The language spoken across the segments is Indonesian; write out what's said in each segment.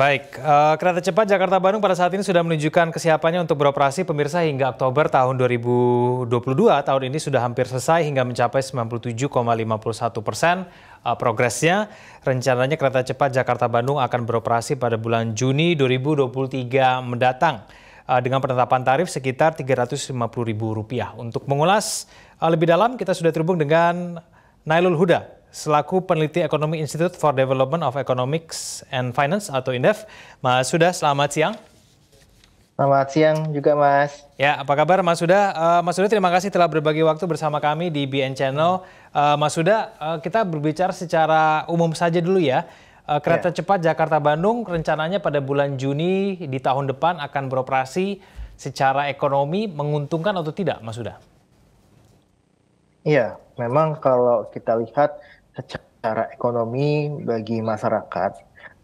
Baik, kereta cepat Jakarta-Bandung pada saat ini sudah menunjukkan kesiapannya untuk beroperasi pemirsa hingga Oktober tahun 2022. Tahun ini sudah hampir selesai hingga mencapai 97,51%. Progresnya, rencananya kereta cepat Jakarta-Bandung akan beroperasi pada bulan Juni 2023 mendatang dengan penetapan tarif sekitar Rp350.000. Untuk mengulas lebih dalam, kita sudah terhubung dengan Nailul Huda, selaku peneliti ekonomi Institute for Development of Economics and Finance atau INDEF. Mas Huda, selamat siang. Selamat siang juga, Mas. Ya, apa kabar Mas Huda? Mas Huda, terima kasih telah berbagi waktu bersama kami di BN Channel. Mas Huda, kita berbicara secara umum saja dulu ya. Kereta cepat Jakarta-Bandung rencananya pada bulan Juni di tahun depan akan beroperasi. Secara ekonomi menguntungkan atau tidak, Mas Huda? Iya, memang kalau kita lihat secara ekonomi bagi masyarakat,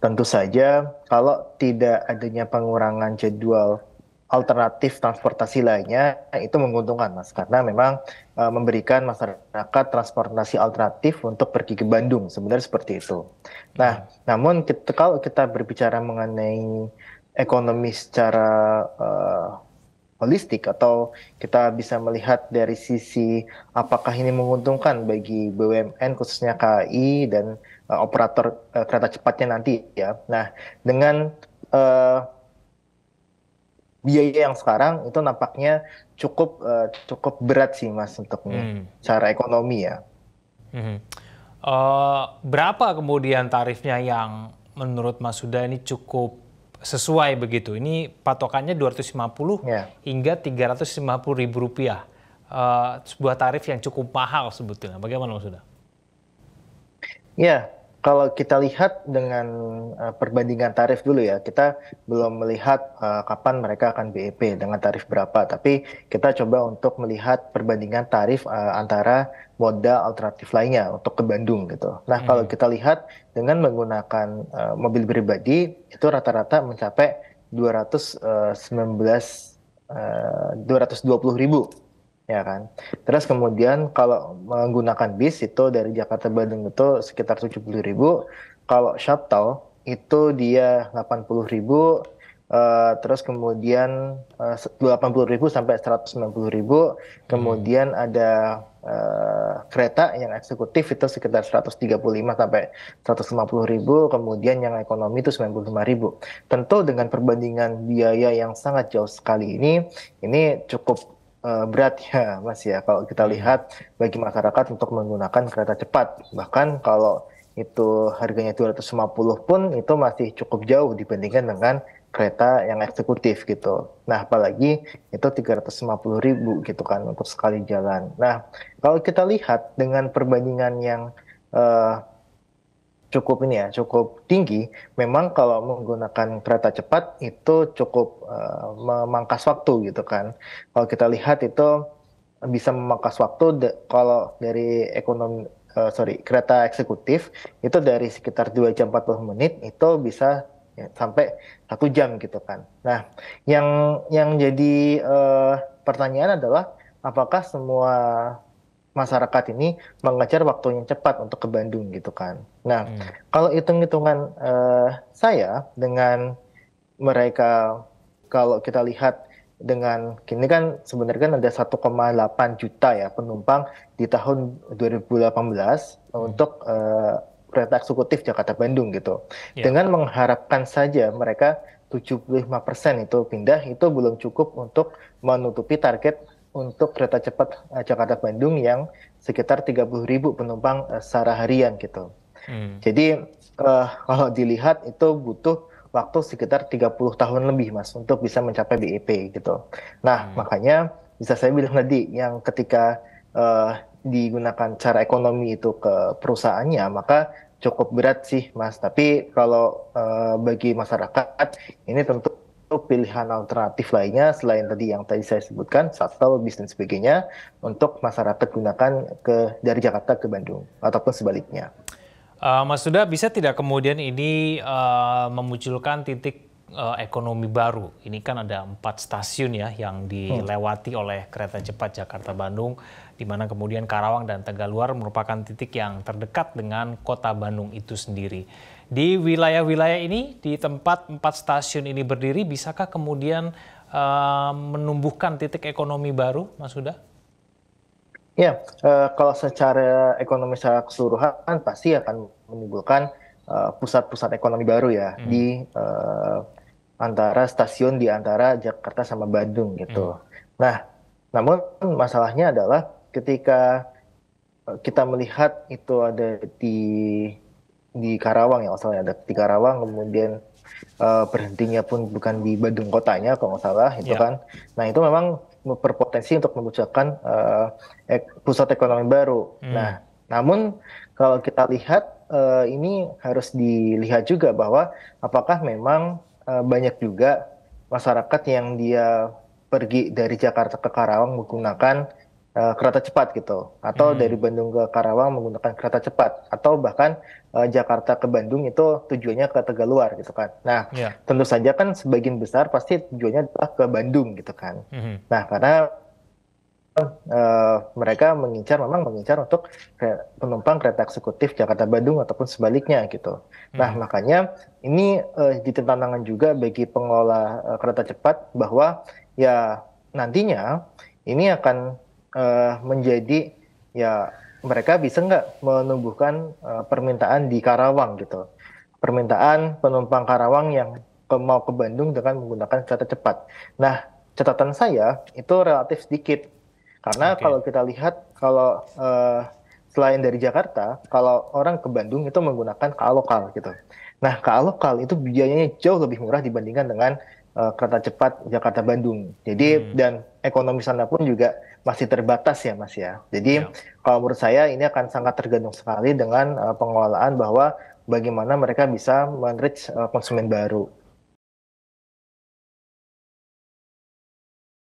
tentu saja kalau tidak adanya pengurangan jadwal alternatif transportasi lainnya, itu menguntungkan, Mas. Karena memang memberikan masyarakat transportasi alternatif untuk pergi ke Bandung, sebenarnya seperti itu. Nah, namun kalau kita berbicara mengenai ekonomi secara holistik, atau kita bisa melihat dari sisi apakah ini menguntungkan bagi BUMN khususnya KAI dan operator kereta cepatnya nanti ya. Nah, dengan biaya yang sekarang itu nampaknya cukup berat sih, Mas, untuk secara ekonomi ya. Berapa kemudian tarifnya yang menurut Mas Huda ini cukup sesuai begitu? Ini patokannya 250 hingga Rp350.000. Sebuah tarif yang cukup mahal sebetulnya. Bagaimana Mas Huda? Ya, kalau kita lihat dengan perbandingan tarif dulu ya, kita belum melihat kapan mereka akan BEP dengan tarif berapa, tapi kita coba untuk melihat perbandingan tarif antara moda alternatif lainnya untuk ke Bandung gitu. Nah, kalau kita lihat dengan menggunakan mobil pribadi itu rata-rata mencapai 220.000 ya kan. Terus kemudian kalau menggunakan bis itu dari Jakarta Bandung itu sekitar 70.000. Kalau shuttle itu dia 80.000. Terus kemudian 80.000 sampai 190.000. Kemudian ada kereta yang eksekutif itu sekitar 135 sampai 150.000. Kemudian yang ekonomi itu 95.000. Tentu dengan perbandingan biaya yang sangat jauh sekali ini cukup berat ya, Mas ya, kalau kita lihat bagi masyarakat untuk menggunakan kereta cepat. Bahkan kalau itu harganya 250 pun itu masih cukup jauh dibandingkan dengan kereta yang eksekutif gitu. Nah, apalagi itu 350.000 gitu kan untuk sekali jalan. Nah, kalau kita lihat dengan perbandingan yang cukup tinggi, memang kalau menggunakan kereta cepat itu cukup memangkas waktu gitu kan. Kalau kita lihat itu bisa memangkas waktu kalau dari kereta eksekutif itu dari sekitar 2 jam 40 menit itu bisa sampai 1 jam gitu kan. Nah, yang jadi pertanyaan adalah apakah semua masyarakat ini mengejar waktu yang cepat untuk ke Bandung gitu kan. Nah, kalau hitung-hitungan saya dengan mereka, kalau kita lihat dengan kini kan sebenarnya kan ada 1,8 juta ya penumpang di tahun 2018 untuk kereta eksekutif Jakarta Bandung gitu. Dengan mengharapkan saja mereka 75% itu pindah, itu belum cukup untuk menutupi target untuk kereta cepat Jakarta Bandung yang sekitar 30.000 penumpang secara harian gitu. Jadi kalau dilihat itu butuh waktu sekitar 30 tahun lebih, Mas, untuk bisa mencapai BEP gitu. Nah, makanya bisa saya bilang tadi yang ketika digunakan cara ekonomi itu ke perusahaannya, maka cukup berat sih, Mas. Tapi kalau bagi masyarakat ini tentu pilihan alternatif lainnya selain tadi yang tadi saya sebutkan, shuttle, bis dan sebagainya, untuk masyarakat gunakan dari Jakarta ke Bandung ataupun sebaliknya. Mas Huda, bisa tidak kemudian ini memunculkan titik ekonomi baru? Ini kan ada 4 stasiun ya yang dilewati oleh kereta cepat Jakarta-Bandung, di mana kemudian Karawang dan Tegaluar merupakan titik yang terdekat dengan kota Bandung itu sendiri. Di wilayah-wilayah ini, di tempat 4 stasiun ini berdiri, bisakah kemudian menumbuhkan titik ekonomi baru, Mas Huda? Ya, kalau secara ekonomi secara keseluruhan pasti akan menimbulkan pusat-pusat ekonomi baru ya di antara stasiun di antara Jakarta sama Bandung gitu. Nah, namun masalahnya adalah ketika kita melihat itu ada di Karawang ya, masalahnya ada di Karawang, kemudian berhentinya pun bukan di Bandung kotanya kalau nggak salah itu Ya. kan. Nah itu memang berpotensi untuk memunculkan pusat ekonomi baru. Nah, namun kalau kita lihat ini harus dilihat juga bahwa apakah memang banyak juga masyarakat yang dia pergi dari Jakarta ke Karawang menggunakan kereta cepat gitu, atau dari Bandung ke Karawang menggunakan kereta cepat, atau bahkan Jakarta ke Bandung itu tujuannya ke Tegaluar gitu kan. Nah, Ya. tentu saja kan sebagian besar pasti tujuannya adalah ke Bandung gitu kan. Nah, karena mereka memang mengincar untuk penumpang kereta eksekutif Jakarta Bandung ataupun sebaliknya gitu. Nah, makanya ini jadi tantangan juga bagi pengelola kereta cepat bahwa ya nantinya ini akan menjadi ya mereka bisa nggak menumbuhkan permintaan di Karawang gitu. Permintaan penumpang Karawang yang mau ke Bandung dengan menggunakan kereta cepat. Nah, catatan saya itu relatif sedikit. Karena Oke. kalau kita lihat, kalau selain dari Jakarta, kalau orang ke Bandung itu menggunakan KA lokal gitu. Nah, KA lokal itu biayanya jauh lebih murah dibandingkan dengan kereta cepat Jakarta-Bandung. Jadi, dan ekonomi sana pun juga masih terbatas ya, Mas ya. Jadi, Ya. kalau menurut saya ini akan sangat tergantung sekali dengan pengelolaan bahwa bagaimana mereka bisa men-reach konsumen baru.